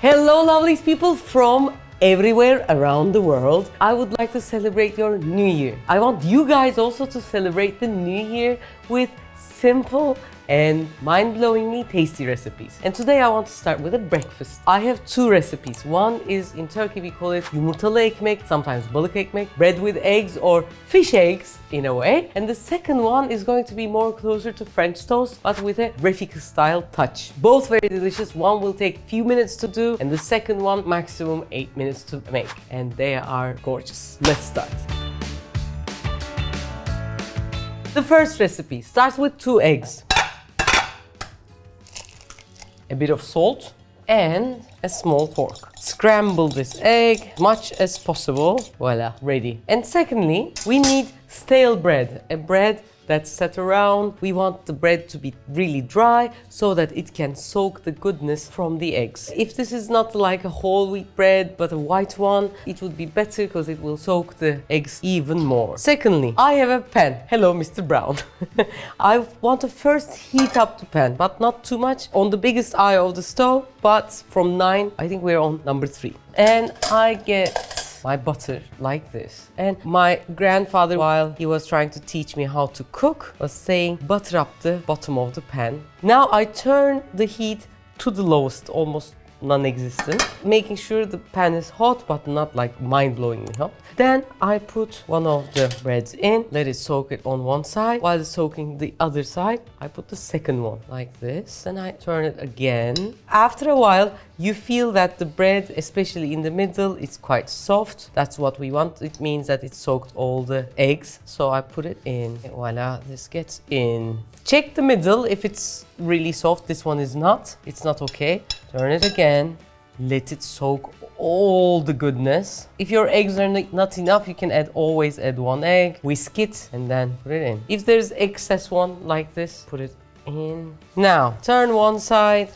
Hello lovely people from everywhere around the world. I would like to celebrate your new year. I want you guys also to celebrate the new year with simple and mind-blowingly tasty recipes. And today I want to start with a breakfast. I have two recipes. One is in Turkey we call it Yumurtalı Ekmek, sometimes balık ekmek, bread with eggs or fish eggs in a way. And the second one is going to be more closer to French toast but with a Refika-style touch. Both very delicious. One will take few minutes to do and the second one maximum 8 minutes to make. And they are gorgeous. Let's start. The first recipe starts with 2 eggs, a bit of salt, and a small pork. Scramble this egg much as possible. Voila, ready. And secondly, we need stale bread, a bread that's set around. We want the bread to be really dry so that it can soak the goodness from the eggs. If this is not like a whole wheat bread but a white one, it would be better because it will soak the eggs even more. Secondly, I have a pan. Hello, Mr. Brown. I want to first heat up the pan, but not too much on the biggest eye of the stove, but from 9, I think we're on number 3. And I get my butter like this. And my grandfather, while he was trying to teach me how to cook, was saying butter up the bottom of the pan. Now I turn the heat to the lowest, almost non-existent, making sure the pan is hot but not like mind-blowingly hot. Then I put one of the breads in, let it soak it on one side. While it's soaking the other side, I put the second one like this, and I turn it again. After a while, you feel that the bread, especially in the middle, is quite soft. That's what we want. It means that it soaked all the eggs. So I put it in. And voila, this gets in. Check the middle if it's really soft. This one is not. It's not okay. Turn it again. Let it soak all the goodness. If your eggs are not enough, you can always add 1 egg, whisk it, and then put it in. If there's excess one like this, put it in. Now, turn one side,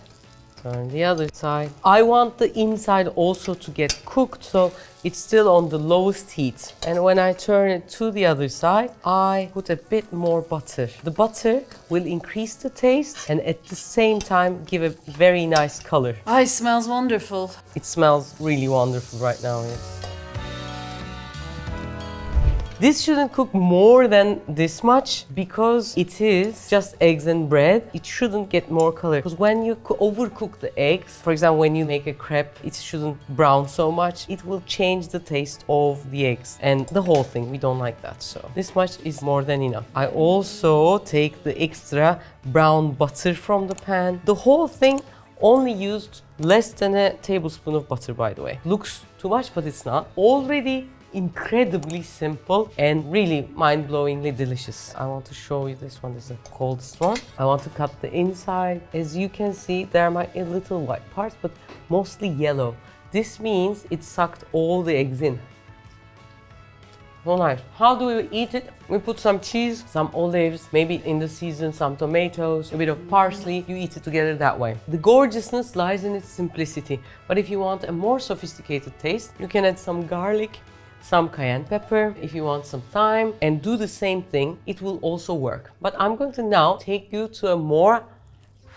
turn the other side. I want the inside also to get cooked, so it's still on the lowest heat. And when I turn it to the other side, I put a bit more butter. The butter will increase the taste and at the same time give a very nice color. Oh, it smells wonderful. It smells really wonderful right now, yes. This shouldn't cook more than this much because it is just eggs and bread. It shouldn't get more color because when you overcook the eggs, for example, when you make a crepe, it shouldn't brown so much. It will change the taste of the eggs and the whole thing. We don't like that, so this much is more than enough. I also take the extra brown butter from the pan. The whole thing only used less than a tablespoon of butter, by the way. Looks too much, but it's not. Already incredibly simple and really mind-blowingly delicious. I want to show you this one. This is the coldest one. I want to cut the inside. As you can see, there might be little white parts, but mostly yellow. This means it sucked all the eggs in. So nice. How do we eat it? We put some cheese, some olives, maybe in the season some tomatoes, a bit of parsley. You eat it together that way. The gorgeousness lies in its simplicity. But if you want a more sophisticated taste, you can add some garlic, some cayenne pepper, if you want some thyme, and do the same thing. It will also work. But I'm going to now take you to a more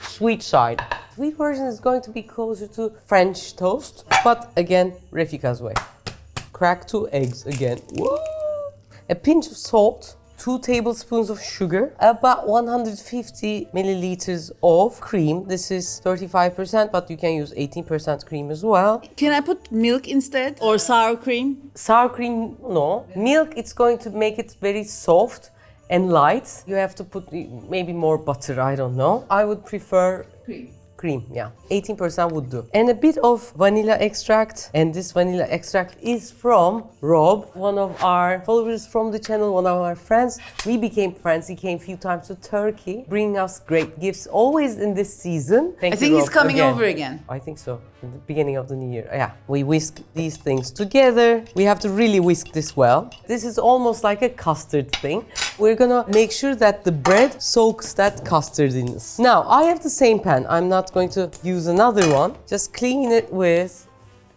sweet side. Sweet version is going to be closer to French toast, but again, Refika's way. Crack 2 eggs again. Whoa! A pinch of salt, 2 tablespoons of sugar, about 150 milliliters of cream. This is 35%, but you can use 18% cream as well. Can I put milk instead or sour cream? Sour cream, no. Milk, it's going to make it very soft and light. You have to put maybe more butter, I don't know. I would prefer cream, yeah. 18% would do. And a bit of vanilla extract. And this vanilla extract is from Rob, one of our followers from the channel, one of our friends. We became friends. He came a few times to Turkey, bringing us great gifts, always in this season. I think he's coming over again. I think so. In the beginning of the new year. Yeah. We whisk these things together. We have to really whisk this well. This is almost like a custard thing. We're gonna make sure that the bread soaks that custardiness. Now, I have the same pan. I'm not going to use another one. Just clean it with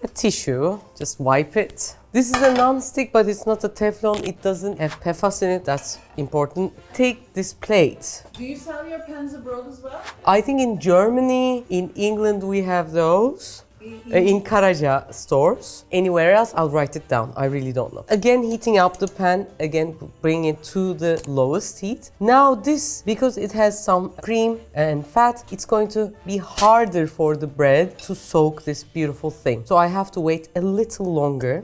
a tissue. Just wipe it. This is a non-stick, but it's not a Teflon. It doesn't have PFAS in it. That's important. Take this plate. Do you sell your pans abroad as well? I think in Germany, in England, we have those. in Karaca stores. Anywhere else, I'll write it down. I really don't know. Again, heating up the pan. Again, bring it to the lowest heat. Now this, because it has some cream and fat, it's going to be harder for the bread to soak this beautiful thing. So I have to wait a little longer.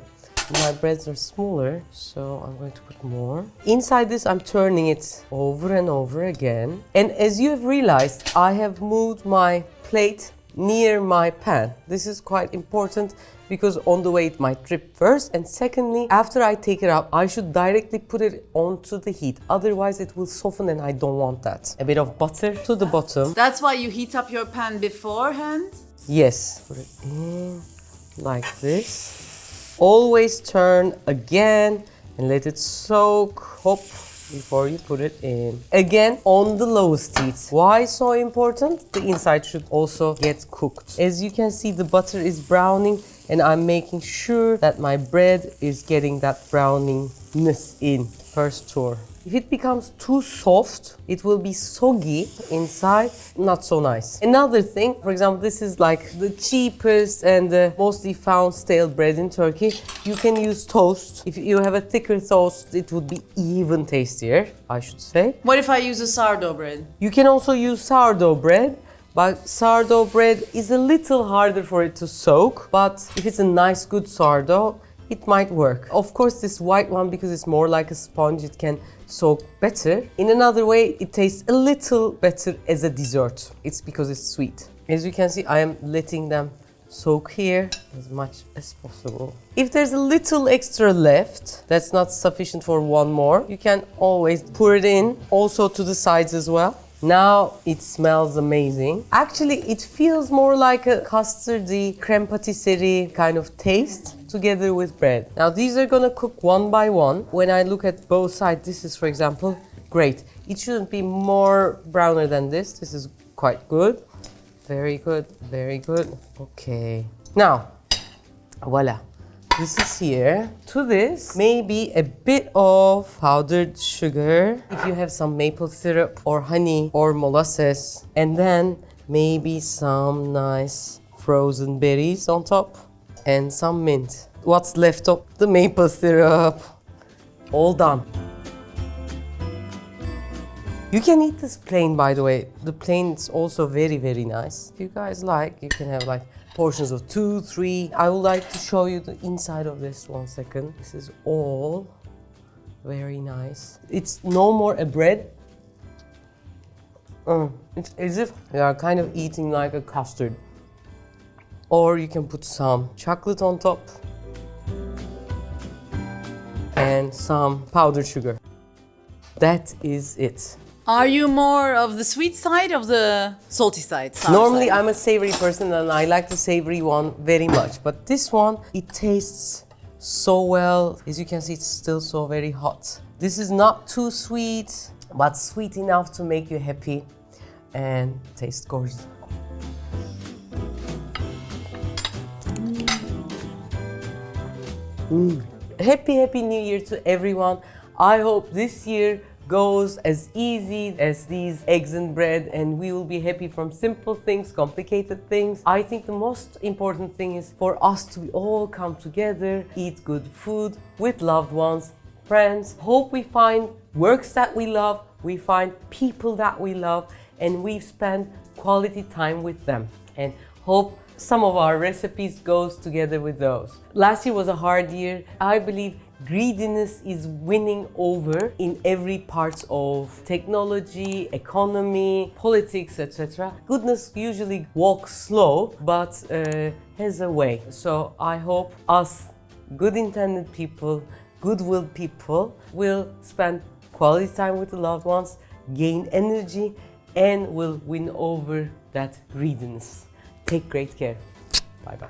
My breads are smaller, so I'm going to put more. Inside this, I'm turning it over and over again. And as you have realized, I have moved my plate near my pan. This is quite important because on the way it might drip first, and secondly, after I take it up, I should directly put it onto the heat. Otherwise, it will soften and I don't want that. A bit of butter to the bottom. That's why you heat up your pan beforehand? Yes. Put it in like this. Always turn again and let it soak before you put it in. Again, on the lowest heat. Why so important? The inside should also get cooked. As you can see, the butter is browning and I'm making sure that my bread is getting that browningness in first tour. If it becomes too soft, it will be soggy inside, not so nice. Another thing, for example, this is like the cheapest and the mostly found stale bread in Turkey. You can use toast. If you have a thicker toast, it would be even tastier, I should say. What if I use a sourdough bread? You can also use sourdough bread, but sourdough bread is a little harder for it to soak. But if it's a nice, good sourdough, it might work. Of course, this white one, because it's more like a sponge, it can soak better. In another way, it tastes a little better as a dessert. It's because it's sweet. As you can see, I am letting them soak here as much as possible. If there's a little extra left, that's not sufficient for one more, you can always pour it in, also to the sides as well. Now it smells amazing. Actually, it feels more like a custardy, creme patisserie kind of taste together with bread. Now these are gonna cook one by one. When I look at both sides, this is, for example, great. It shouldn't be more browner than this. This is quite good. Very good, very good. Okay. Now, voila. This is here. To this, maybe a bit of powdered sugar. If you have some maple syrup or honey or molasses. And then maybe some nice frozen berries on top. And some mint. What's left of the maple syrup? All done. You can eat this plain, by the way. The plain is also very, very nice. If you guys like, you can have like portions of 2, 3. I would like to show you the inside of this 1 second. This is all very nice. It's no more a bread. It's as if you are kind of eating like a custard. Or you can put some chocolate on top and some powdered sugar. That is it. Are you more of the sweet side or the salty side? Normally side? I'm a savory person and I like the savory one very much. But this one, it tastes so well. As you can see, it's still so very hot. This is not too sweet, but sweet enough to make you happy and taste gorgeous. Happy New Year to everyone. I hope this year goes as easy as these eggs and bread, and we will be happy from simple things, complicated things. I think the most important thing is for us to all come together, eat good food with loved ones, friends. Hope we find works that we love, we find people that we love, and we spend quality time with them. And hope some of our recipes goes together with those. Last year was a hard year. I believe greediness is winning over in every part of technology, economy, politics, etc. Goodness usually walks slow, but has a way. So I hope us good intended people, good-willed people will spend quality time with the loved ones, gain energy, and will win over that greediness. Take great care. Bye-bye.